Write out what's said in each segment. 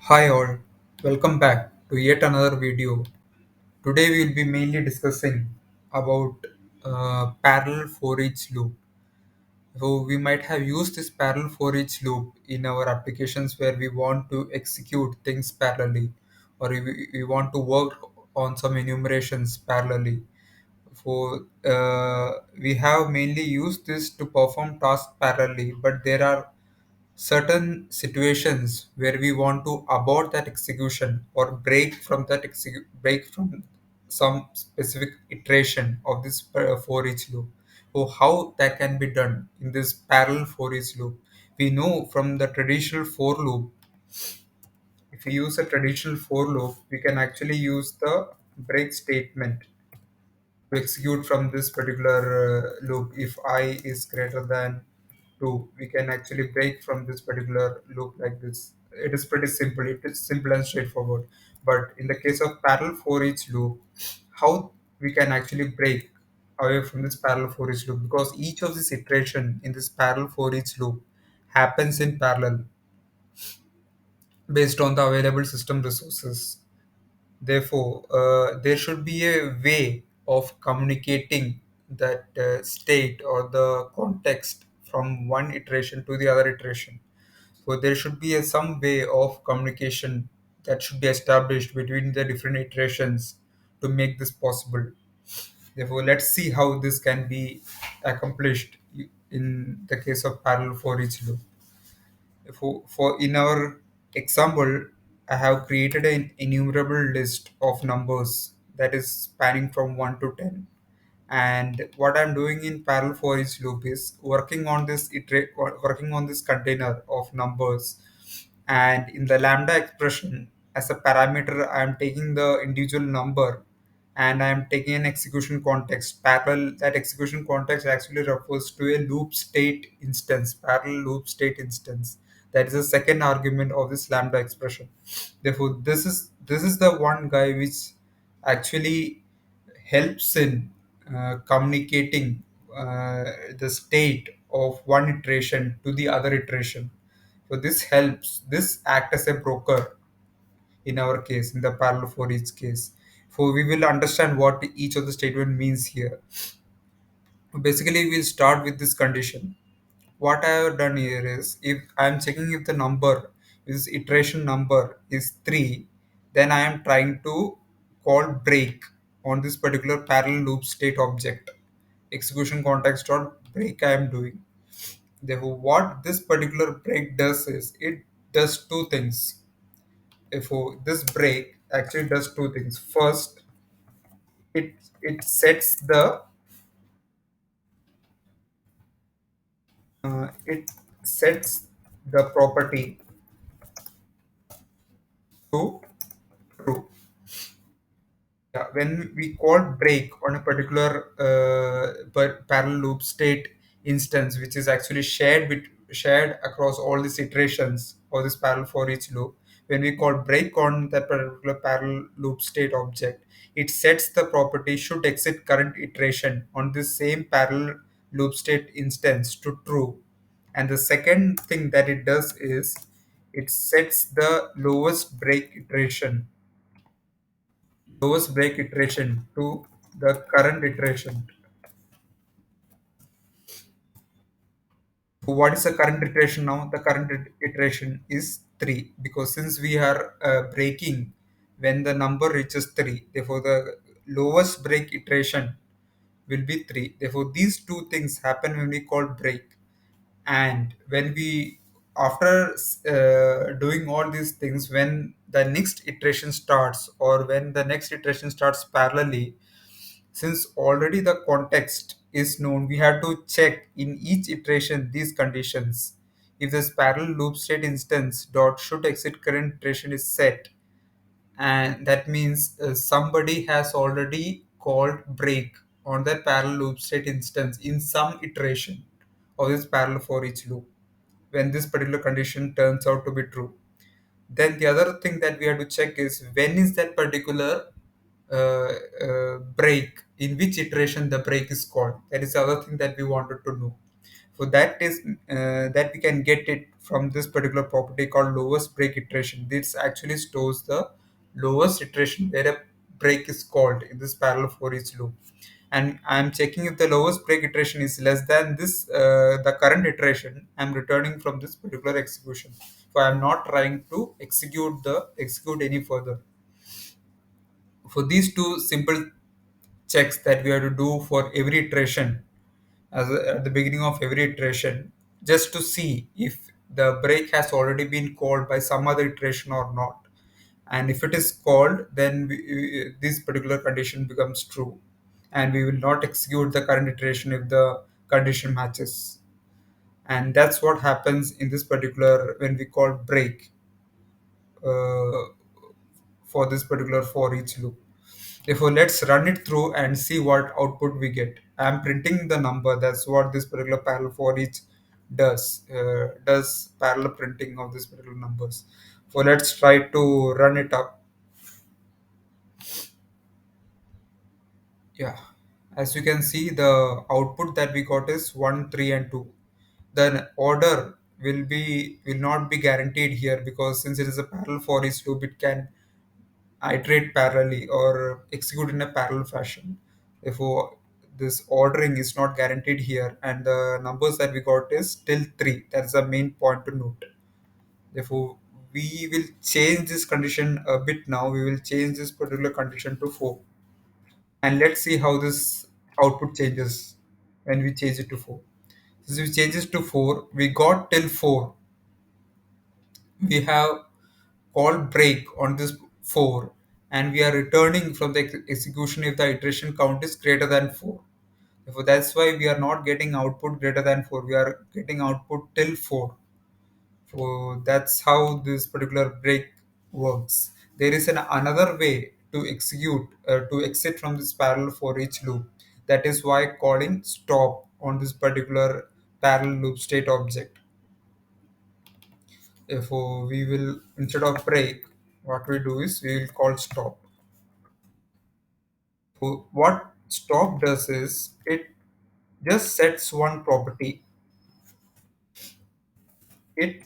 Hi all, welcome back to yet another video. Today we will be mainly discussing about parallel for each loop. So we might have used this parallel for each loop in our applications where we want to execute things parallelly, or we want to work on some enumerations parallelly. We have mainly used this to perform tasks parallelly, but there are certain situations where we want to abort that execution or break from some specific iteration of this for each loop. So how that can be done in this parallel for each loop? We know from the traditional for loop, if we use a traditional for loop, we can actually use the break statement to execute from this particular loop. If I is greater than 2, we can actually break from this particular loop like this. It is pretty simple, it is simple and straightforward. But in the case of parallel for each loop, how we can actually break away from this parallel for each loop, because each of this iteration in this parallel for each loop happens in parallel based on the available system resources. Therefore, there should be a way of communicating that state or the context from one iteration to the other iteration. So there should be some way of communication that should be established between the different iterations to make this possible. Therefore, let's see how this can be accomplished in the case of parallel for each loop. For in our example, I have created an enumerable list of numbers that is spanning from 1 to 10. And what I'm doing in parallel for each loop is working on this container of numbers, and in the lambda expression as a parameter I am taking the individual number, and I am taking an execution context parallel. That execution context actually refers to a loop state instance, parallel loop state instance. That is the second argument of this lambda expression. Therefore, this is the one guy which actually helps in communicating the state of one iteration to the other iteration. So this act as a broker in our case, in the parallel for each case. So we will understand what each of the statement means here. Basically, we'll start with this condition. What I have done here is, if I am checking if the number, this iteration number is 3, then I am trying to call break on this particular parallel loop state object. Execution context dot break I am doing. Therefore, what this particular break does is it does two things. Therefore, this break actually does two things. First, it it sets the it sets the property to true. Yeah, when we call break on a particular parallel loop state instance, which is actually shared across all these iterations of this parallel for each loop, when we call break on that particular parallel loop state object, it sets the property should exit current iteration on this same parallel loop state instance to true. And the second thing that it does is it sets the lowest break iteration to the current iteration. So what is the current iteration now? The current iteration is 3, because since we are breaking when the number reaches 3, therefore the lowest break iteration will be 3. Therefore, these two things happen when we call break. And when we, after doing all these things, when the next iteration starts, or when the next iteration starts parallelly, since already the context is known, we have to check in each iteration these conditions. If this parallel loop state instance dot should exit current iteration is set, and that means somebody has already called break on that parallel loop state instance in some iteration of this parallel for each loop. When this particular condition turns out to be true, then the other thing that we have to check is when is that particular break, in which iteration the break is called. That is the other thing that we wanted to know. So that is that we can get it from this particular property called lowest break iteration. This actually stores the lowest iteration where a break is called in this parallel for each loop. And I'm checking if the lowest break iteration is less than this the current iteration. I'm returning from this particular execution. So I'm not trying to execute any further. For these two simple checks that we have to do for every iteration, at the beginning of every iteration, just to see if the break has already been called by some other iteration or not. And if it is called, then this particular condition becomes true, and we will not execute the current iteration if the condition matches. And that's what happens in this particular when we call break uh, for this particular for each loop. Therefore, let's run it through and see what output we get. I'm printing the number. That's what this particular parallel for each does parallel printing of this particular numbers. So let's try to run it up. Yeah, as you can see, the output that we got is 1, 3, and 2. The order will not be guaranteed here, because since it is a parallel for each loop, it can iterate parallelly or execute in a parallel fashion. Therefore, this ordering is not guaranteed here, and the numbers that we got is till 3. That's the main point to note. Therefore, we will change this condition a bit now. We will change this particular condition to 4. And let's see how this output changes when we change it to 4. Since we change it to 4, we got till 4. We have called break on this 4, and we are returning from the execution if the iteration count is greater than 4. Therefore, that's why we are not getting output greater than 4. We are getting output till 4. So that's how this particular break works. There is another way to to exit from this parallel for each loop. That is why calling stop on this particular parallel loop state object. Therefore, we will, instead of break, what we do is we will call stop. So what stop does is it just sets one property. It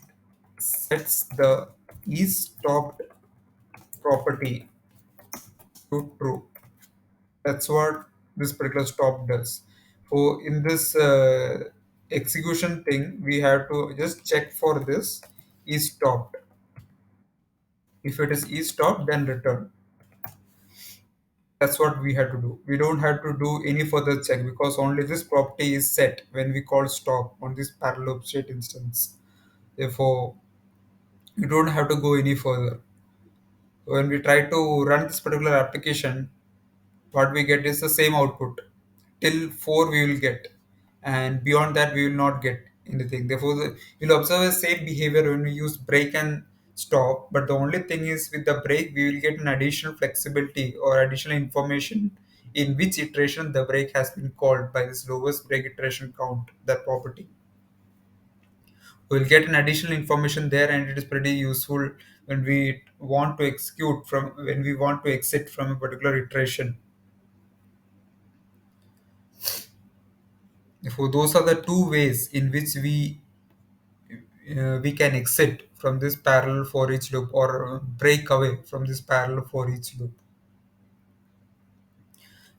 sets the is stopped property to true. That's what this particular stop does. So in this execution thing, we have to just check for this is stopped. If it is stopped, then return. That's what we have to do. We don't have to do any further check, because only this property is set when we call stop on this parallel state instance. Therefore, you don't have to go any further. When we try to run this particular application, what we get is the same output. Till 4 we will get, and beyond that we will not get anything. Therefore, you'll observe the same behavior when we use break and stop, but the only thing is with the break we will get an additional flexibility or additional information in which iteration the break has been called by this lowest break iteration count, that property. We'll get an additional information there, and it is pretty useful when we want to exit from a particular iteration. Therefore, those are the two ways in which we can exit from this parallel for each loop, or break away from this parallel for each loop.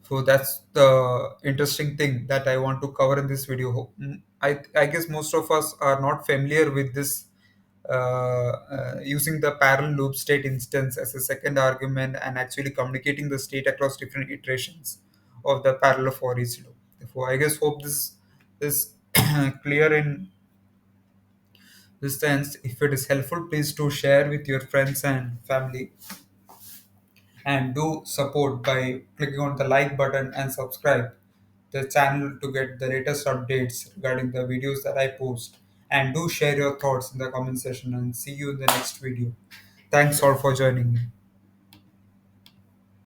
So that's the interesting thing that I want to cover in this video. I guess most of us are not familiar with this, using the parallel loop state instance as a second argument and actually communicating the state across different iterations of the parallel for each loop. Therefore, I guess hope this is clear in this sense. If it is helpful, please do share with your friends and family, and do support by clicking on the like button and subscribe the channel to get the latest updates regarding the videos that I post. And do share your thoughts in the comment section, and see you in the next video. Thanks all for joining me.